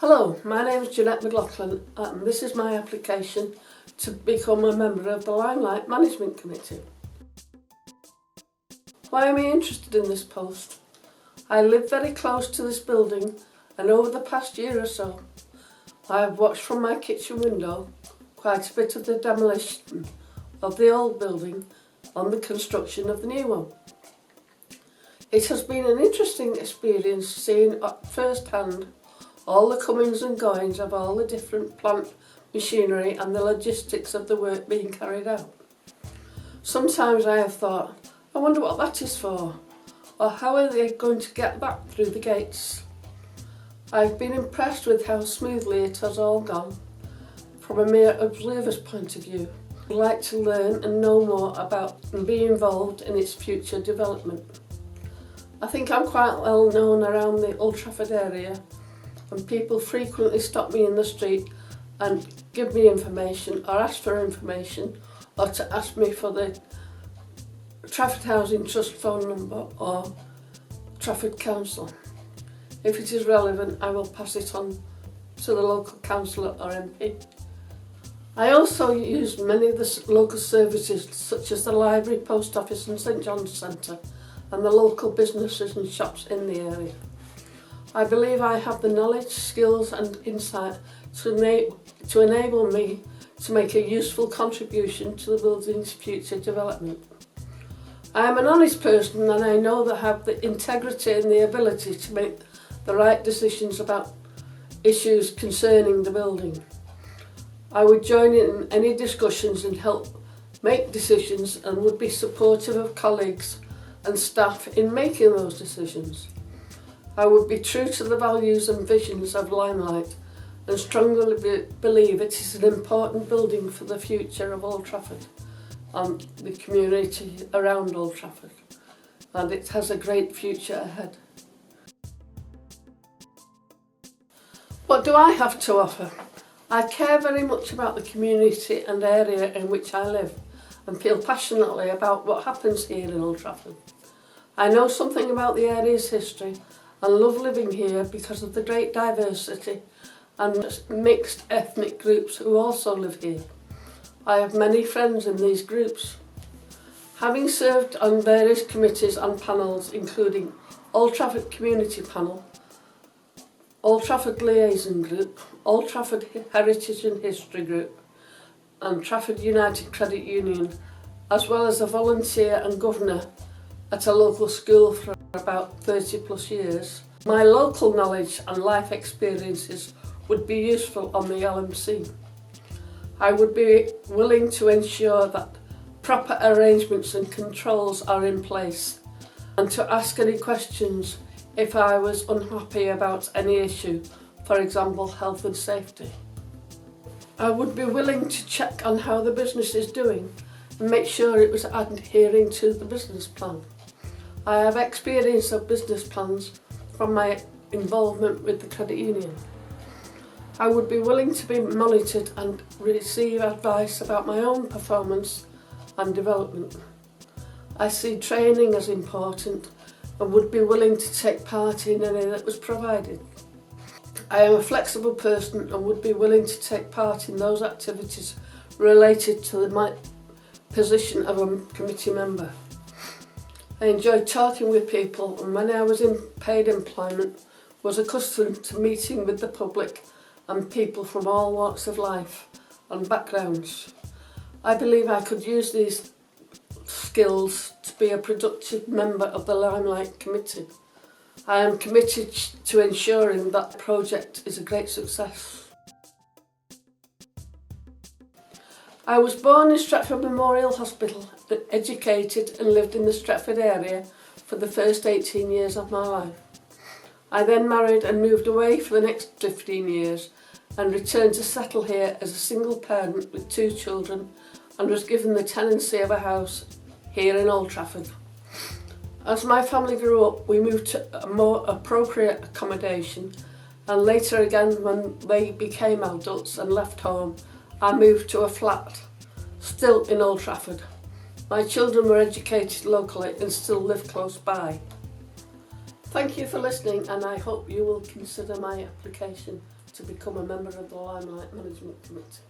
Hello, my name is Jeanette McLaughlin and this is my application to become a member of the Limelight Management Committee. Why am I interested in this post? I live very close to this building and over the past year or so I have watched from my kitchen window quite a bit of the demolition of the old building and the construction of the new one. It has been an interesting experience seeing at first hand all the comings and goings of all the different plant machinery and the logistics of the work being carried out. Sometimes I have thought, I wonder what that is for, or how are they going to get back through the gates? I've been impressed with how smoothly it has all gone. From a mere observer's point of view, I'd like to learn and know more about and be involved in its future development. I think I'm quite well known around the Old Trafford area, and people frequently stop me in the street and give me information or ask for information or to ask me for the Trafford Housing Trust phone number or Trafford Council. If it is relevant, I will pass it on to the local councillor or MP. I also use many of the local services such as the library, post office and St John's Centre and the local businesses and shops in the area. I believe I have the knowledge, skills and insight to enable me to make a useful contribution to the building's future development. I am an honest person and I know that I have the integrity and the ability to make the right decisions about issues concerning the building. I would join in any discussions and help make decisions and would be supportive of colleagues and staff in making those decisions. I would be true to the values and visions of Limelight and strongly believe it is an important building for the future of Old Trafford and the community around Old Trafford, and it has a great future ahead. What do I have to offer? I care very much about the community and area in which I live and feel passionately about what happens here in Old Trafford. I know something about the area's history and love living here because of the great diversity and mixed ethnic groups who also live here. I have many friends in these groups. Having served on various committees and panels including Old Trafford Community Panel, Old Trafford Liaison Group, Old Trafford Heritage and History Group and Trafford United Credit Union, as well as a volunteer and governor at a local school for about 30 plus years, my local knowledge and life experiences would be useful on the LMC. I would be willing to ensure that proper arrangements and controls are in place and to ask any questions if I was unhappy about any issue, for example health and safety. I would be willing to check on how the business is doing and make sure it was adhering to the business plan. I have experience of business plans from my involvement with the credit union. I would be willing to be monitored and receive advice about my own performance and development. I see training as important and would be willing to take part in any that was provided. I am a flexible person and would be willing to take part in those activities related to my position of a committee member. I enjoy talking with people and when I was in paid employment was accustomed to meeting with the public and people from all walks of life and backgrounds. I believe I could use these skills to be a productive member of the Limelight Committee. I am committed to ensuring that the project is a great success. I was born in Stretford Memorial Hospital, educated and lived in the Stretford area for the first 18 years of my life. I then married and moved away for the next 15 years and returned to settle here as a single parent with 2 children and was given the tenancy of a house here in Old Trafford. As my family grew up, we moved to a more appropriate accommodation and later again when they became adults and left home, I moved to a flat, still in Old Trafford. My children were educated locally and still live close by. Thank you for listening and I hope you will consider my application to become a member of the Limelight Management Committee.